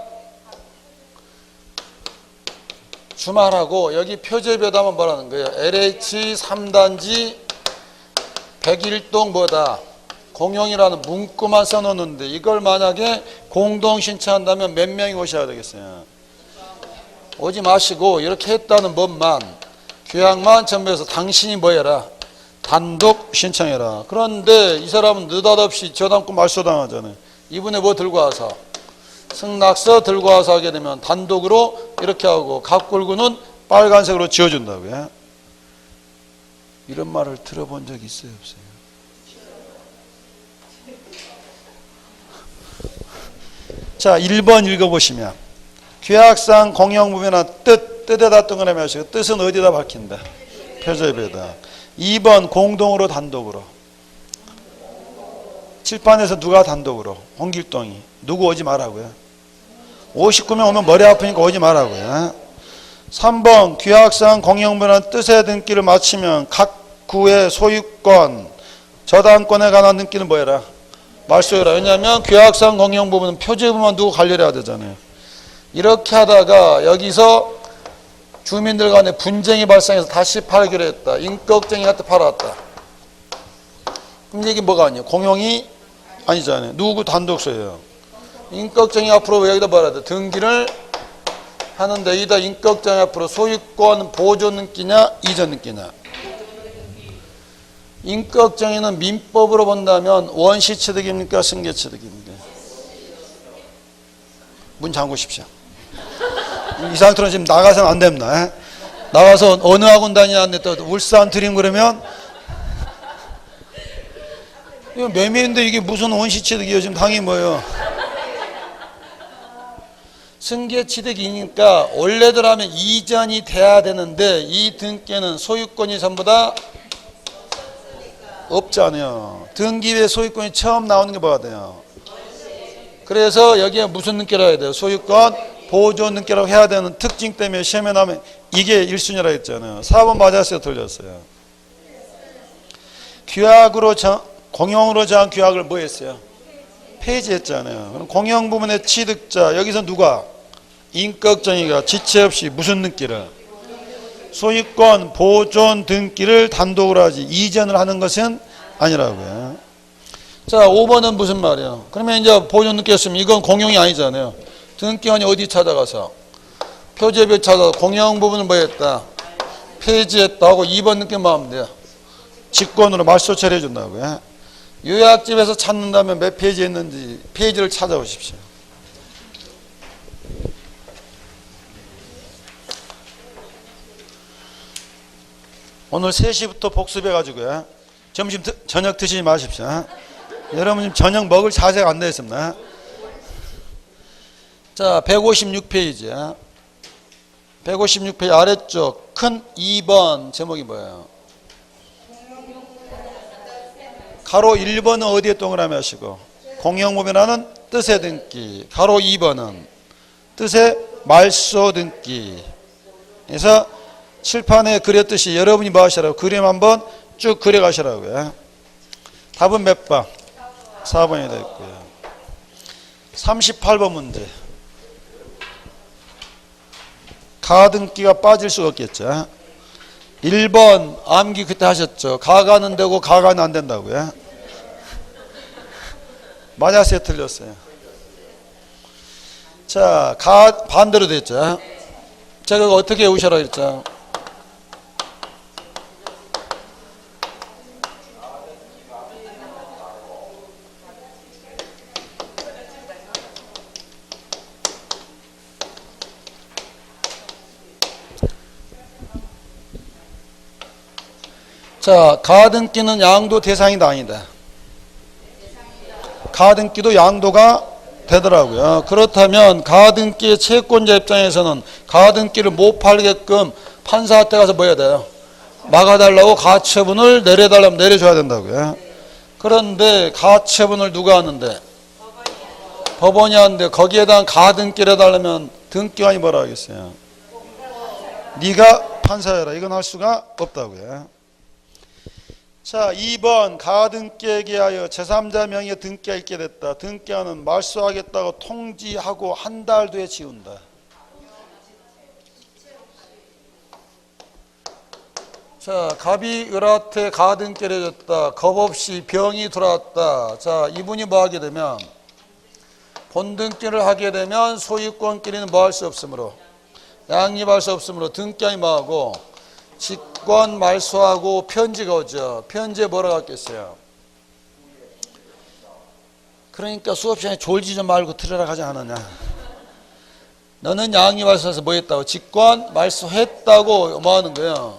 주말하고 여기 표제비에다 하면 뭐라는 거예요? LH 3단지 101동 뭐다? 공용이라는 문구만 써놓는데 이걸 만약에 공동 신청한다면 몇 명이 오셔야 되겠어요? 오지 마시고 이렇게 했다는 법만 규약만 전부해서 당신이 뭐 해라? 단독 신청해라. 그런데 이 사람은 느닷없이 저당권 말소당하잖아요. 이분에 뭐 들고 와서 승낙서 들고 와서 하게 되면 단독으로 이렇게 하고 갑굴구는 빨간색으로 지어준다고요. 이런 말을 들어본 적 있어요? 없어요? 자, 1번 읽어보시면 규약상 공용부면한 뜻에다 동그라미 하시고 뜻은 어디다 밝힌다? 표제비에다. 2번 공동으로 단독으로. 칠판에서 누가 단독으로? 홍길동이. 누구 오지 말라고요? 59명 오면 머리 아프니까 오지 말라고요. 3번 규약상 공용부면한 뜻의 등기를 마치면 각 구의 소유권, 저당권에 관한 등기는 뭐해라? 말소해라. 왜냐하면 규약상 공용 부분은 표제부만 두고 관리해야 되잖아요. 이렇게 하다가 여기서 주민들 간에 분쟁이 발생해서 다시 팔기로 했다. 임꺽정이한테 팔았다. 그럼 이게 뭐가 아니에요? 공용이 아니잖아요. 누구 단독소예요? 임꺽정이 앞으로 여기다 뭐라 돼? 등기를 하는데 여기다 임꺽정이 앞으로 소유권 보존 등기냐 이전 등기냐? 임꺽정의는 민법으로 본다면 원시취득입니까? 승계취득입니까? 문 잠그십시오. 이 상태로 지금 나가서는 안 됩니다. 나가서 어느 학원 다니냐는데 또 울산 드림 그러면 이거 매매인데 이게 무슨 원시취득이에요? 지금 당이 뭐예요? 승계취득이니까 원래대로 하면 이전이 돼야 되는데 이 등기에는 소유권이 전부 다 없잖아요. 등기의 소유권이 처음 나오는 게 뭐가 돼요? 그래서 여기에 무슨 등기라고 해야 돼요? 소유권 보존 등기라고 해야 되는 특징 때문에 시험에 나오면 이게 1순위라고 했잖아요. 4번 맞았어요? 틀렸어요? 규약으로 공용으로 정한 규약을 뭐 했어요? 폐지했잖아요. 그럼 공용 부분의 취득자 여기서 누가? 임꺽정이가 지체 없이 무슨 등기를? 소유권 보존 등기를 단독으로 하지 이전을 하는 것은 아니라고요. 자, 5번은 무슨 말이에요? 그러면 이제 보존 등기였으면 이건 공용이 아니잖아요. 등기원이 어디 찾아가서 표제비 찾아서 공용 부분을 뭐 했다? 폐지했다 하고 2번 등기만 하면 돼요. 직권으로 말소 처리해 준다고요. 요약집에서 찾는다면 몇 페이지 했는지 페이지를 찾아오십시오. 오늘 3시부터 복습해가지고요. 저녁 드시지 마십시오. 여러분 지금 저녁 먹을 자세가 안 되어 있습니다. 자, 156페이지. 156페이지 아래쪽 큰 2번 제목이 뭐예요? 가로 1번은 어디에 동그라미 하시고 공영무변하는 뜻의 등기. 가로 2번은 뜻의 말소 등기. 그래서 칠판에 그렸듯이 여러분이 뭐 하시라고? 그림 한번 쭉 그려가시라고요. 답은 몇 번? 4번이 되겠고요. 38번 문제. 가등기가 빠질 수가 없겠죠. 1번 암기 그때 하셨죠. 가가는 되고 가가는 안 된다고요. 맞았어요, 틀렸어요? 자, 가 반대로 됐죠. 제가 어떻게 외우셔라 했죠. 자, 가등기는 양도 대상이다 아니다? 가등기도 양도가 되더라고요. 그렇다면 가등기의 채권자 입장에서는 가등기를 못 팔게끔 판사한테 가서 뭐 해야 돼요? 막아달라고 가처분을 내려달라면 내려줘야 된다고요. 그런데 가처분을 누가 하는데? 법원이 하는데 거기에 대한 가등기를 해달라면 등기관이 뭐라 하겠어요? 네가 판사해라. 이건 할 수가 없다고요. 자, 2번 가등기에 대하여 제3자 명의의 등기가 있게 됐다. 등기하는 말소하겠다고 통지하고 한 달 뒤에 지운다. 자, 갑이 을한테 가등기를 해줬다. 겁 없이 병이 들어왔다. 자, 이분이 뭐 하게 되면 본등기를 하게 되면 소유권끼리는 뭐 할 수 없으므로 양립할 수 없으므로 등기관이 뭐 하고 직권 말소하고 편지가 오죠. 편지에 뭐라고 했겠어요? 그러니까 수업 시간에 졸지 좀 말고 들으라 하지 않았냐. 너는 양립할수해서 뭐 했다고? 직권 말소했다고 뭐 하는 거예요?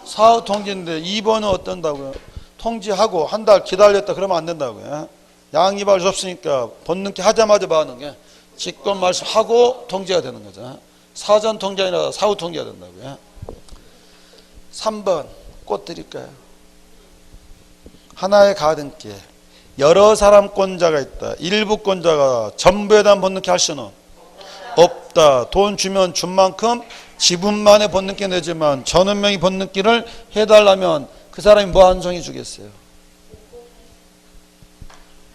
사후 통지인데 2번은 어떤다고요? 통지하고 한 달 기다렸다 그러면 안 된다고요. 양립할 수 없으니까 본등기 하자마자 뭐 하는 게 직권 말소하고 통지가 되는 거죠. 사전 통지가 아니라 사후 통지가 된다고요. 3번 꽃 드릴까요? 하나의 가등기에 여러 사람권자가 있다. 일부권자가 전부에 대한 본등기 할 수는 없다. 돈 주면 준 만큼 지분만의 본등기 내지만 전원 명의 본등기를 해달라면 그 사람이 뭐 한 송이 주겠어요?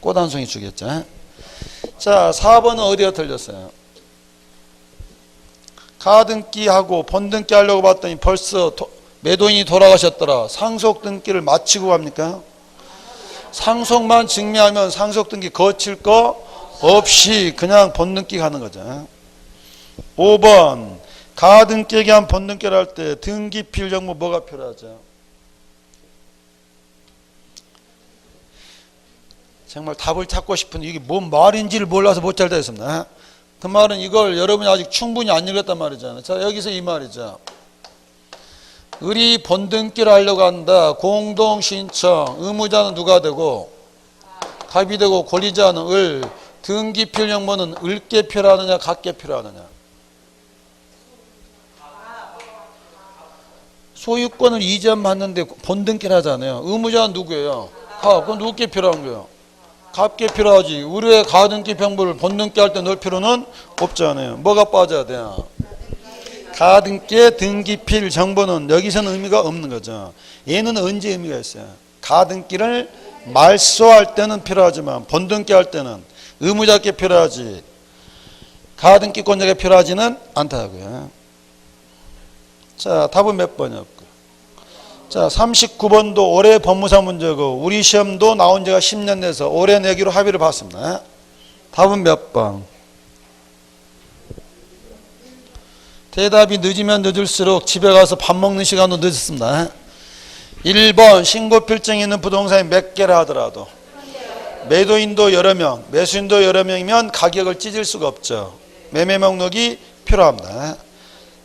꽃 한 송이 주겠죠. 자, 4번은 어디가 틀렸어요? 가등기하고 본등기 하려고 봤더니 벌써 매도인이 돌아가셨더라. 상속등기를 마치고 갑니까? 상속만 증명하면 상속등기 거칠 거 없이 그냥 본등기 가는 거죠. 5번 가등기에 대한 본등기를 할 때 등기필 정보 뭐가 필요하죠? 정말 답을 찾고 싶은데 이게 뭔 말인지를 몰라서 못 잘 되겠습니다. 그 말은 이걸 여러분이 아직 충분히 안 읽었단 말이잖아요. 자, 여기서 이 말이죠. 을이 본등기를 하려고 한다. 공동신청. 의무자는 누가 되고? 갑이 되고 권리자는 을. 등기필 정보는 을께 필요하느냐 갑께 필요하느냐? 소유권을 이전받는데 본등기를 하잖아요. 의무자는 누구예요? 그럼 누구께 필요한 거예요? 갑께 필요하지. 의뢰 가등기 병부를 본등기 할 때 넣을 필요는 없잖아요. 뭐가 빠져야 돼요? 가등기의 등기필 정보는 여기서는 의미가 없는 거죠. 얘는 언제 의미가 있어요? 가등기를 말소할 때는 필요하지만 본등기 할 때는 의무자께 필요하지 가등기권자에게 필요하지는 않다고요. 자, 답은 몇 번이었고? 자, 39번도 올해 법무사 문제고 우리 시험도 나온 지가 10년 돼서 올해 내기로 합의를 봤습니다. 답은 몇 번? 대답이 늦으면 늦을수록 집에 가서 밥 먹는 시간도 늦습니다. 1번 신고필증이 있는 부동산이 몇 개라 하더라도 매도인도 여러 명, 매수인도 여러 명이면 가격을 찢을 수가 없죠. 매매 목록이 필요합니다.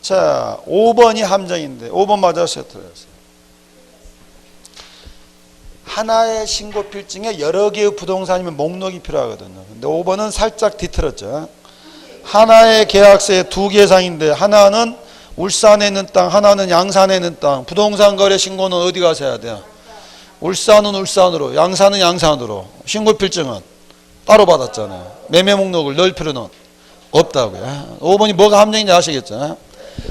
자, 5번이 함정인데 5번 맞았어요, 틀렸어요? 하나의 신고필증에 여러 개의 부동산이면 목록이 필요하거든요. 근데 5번은 살짝 뒤틀었죠. 하나의 계약서에 두 개 이상인데 하나는 울산에 있는 땅, 하나는 양산에 있는 땅. 부동산 거래 신고는 어디 가서 해야 돼요? 울산은 울산으로, 양산은 양산으로. 신고필증은 따로 받았잖아요. 매매 목록을 넣을 필요는 없다고요. 5번이 뭐가 함정인지 아시겠죠?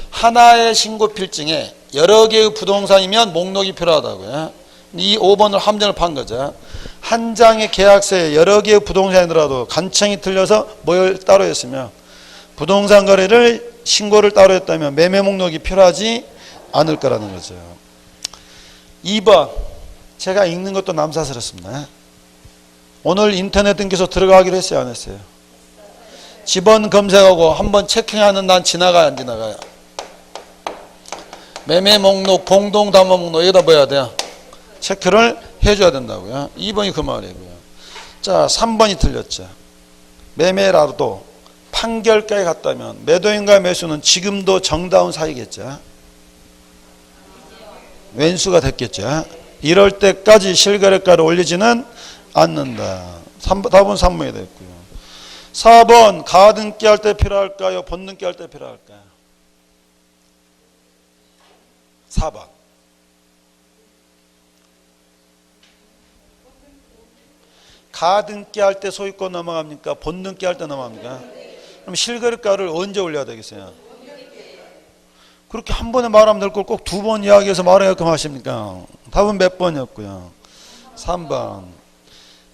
하나의 신고 필증에 여러 개의 부동산이면 목록이 필요하다고요. 이 5번을 함정을 판 거죠. 한 장의 계약서에 여러 개의 부동산이더라도 간청이 틀려서 뭘 따로 했으면 부동산 거래를 신고를 따로 했다면 매매 목록이 필요하지 않을 거라는 거죠. 2번 제가 읽는 것도 남사스럽습니다. 오늘 인터넷 등기소 들어가기로 했어요, 안 했어요? 집원 검색하고 한번 체킹하는 난 지나가야 안 지나가요? 매매 목록, 공동 담보 목록 여기다 뭐 해야 돼요? 체크를 해줘야 된다고요. 2번이 그 말이고요. 자, 3번이 틀렸죠. 매매라도 판결까지 갔다면 매도인과 매수는 지금도 정다운 사이겠죠. 왼수가 됐겠죠. 이럴 때까지 실거래가를 올리지는 않는다. 답은 3번이 됐고요. 4번 가등기 할 때 필요할까요? 본등기 할 때 필요할까요? 4번. 가등기 할 때 소유권 넘어갑니까? 본등기 할 때 넘어갑니까? 그럼 실거래가를 언제 올려야 되겠어요? 그렇게 한 번에 말하면 될 걸 꼭 두 번 이야기해서 말하게끔 하십니까? 답은 몇 번이었고요? 3번.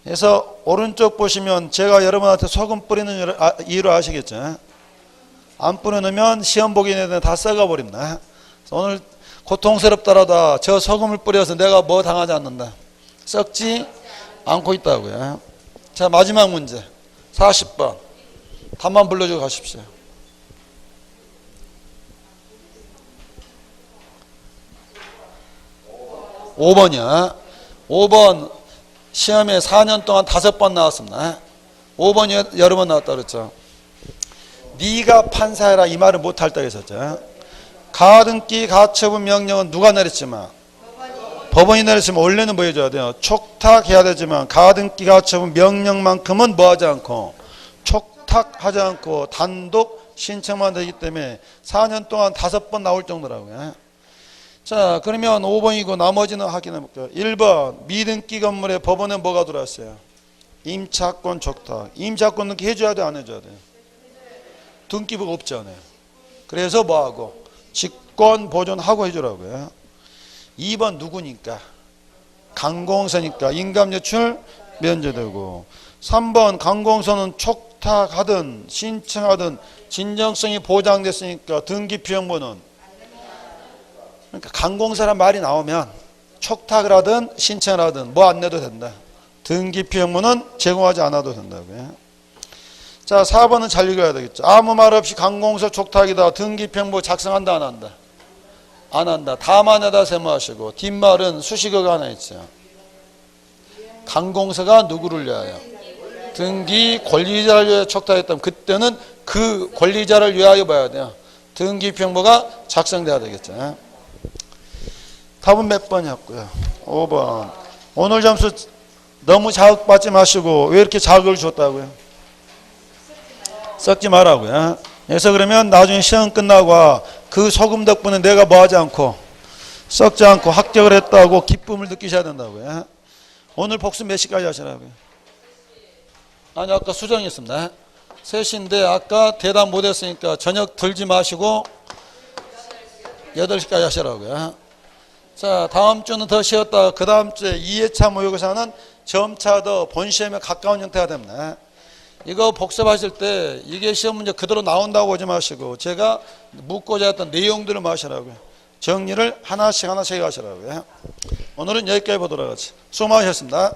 그래서 오른쪽 보시면 제가 여러분한테 소금 뿌리는 이유를 아시겠죠? 안 뿌려놓으면 시험 보기 전에 다 썩어버립니다. 오늘 고통스럽더라도 저 소금을 뿌려서 내가 뭐 당하지 않는다. 썩지 않고 있다고요. 자, 마지막 문제 40번 답만 불러주고 가십시오. (5번이야) 5번 시험에 4년 동안 5번 나왔습니다. 5번이 여러 번 나왔다 그랬죠. 네가 판사해라 이 말을 못할 때가 있었죠. 가등기 가처분 명령은 누가 내렸지만 법원이 내렸으면 원래는 뭐 해줘야 돼요? 촉탁해야 되지만 가등기 가처분 명령만큼은 뭐 하지 않고 촉탁하지 않고 단독 신청만 되기 때문에 4년 동안 5번 나올 정도라고요. 자, 그러면 5번이고 나머지는 확인해 볼게요. 1번 미등기 건물에 법원에 뭐가 들어왔어요? 임차권 촉탁. 임차권 등기 해줘야 돼 안 해줘야 돼요? 등기부가 없잖아요. 그래서 뭐하고? 직권 보존하고 해주라고요. 2번 누구니까? 강공서니까 인감제출 면제되고. 3번 강공서는 촉탁하든 신청하든 진정성이 보장됐으니까 등기피용보는 그러니까 강공서란 말이 나오면 촉탁을 하든 신청을 하든 뭐 안 내도 된다. 등기피용문은 제공하지 않아도 된다고요. 자, 4번은 잘 읽어야 되겠죠. 아무 말 없이 강공서 촉탁이다. 등기피용보 작성한다 안 한다? 안 한다. 다만에다 세모하시고 뒷말은 수식어가 하나 있죠. 강공서가 누구를 위하여? 등기 권리자를 위하여 촉탁했다면 그때는 그 권리자를 위하여 봐야 돼요. 등기피용보가 작성돼야 되겠죠. 답은 몇 번이었고요? 5번. 오늘 점수 너무 자극받지 마시고 왜 이렇게 자극을 줬다고요? 썩지 말라고요. 그래서 그러면 나중에 시험 끝나고 그 소금 덕분에 내가 뭐 하지 않고 썩지 않고 합격을 했다고 기쁨을 느끼셔야 된다고요. 오늘 복습 몇 시까지 하시라고요? 아니 아까 수정했습니다. 3시인데 아까 대답 못했으니까 저녁 들지 마시고 8시까지 하시라고요. 자, 다음 주는 더 쉬었다가 그 다음 주에 2회차 모의고사는 점차 더 본시험에 가까운 형태가 됩니다. 이거 복습하실 때 이게 시험 문제 그대로 나온다고 오지 마시고 제가 묻고자 했던 내용들을 마시라고요. 정리를 하나씩 하시라고요. 오늘은 여기까지 보도록 하죠. 수고 많으셨습니다.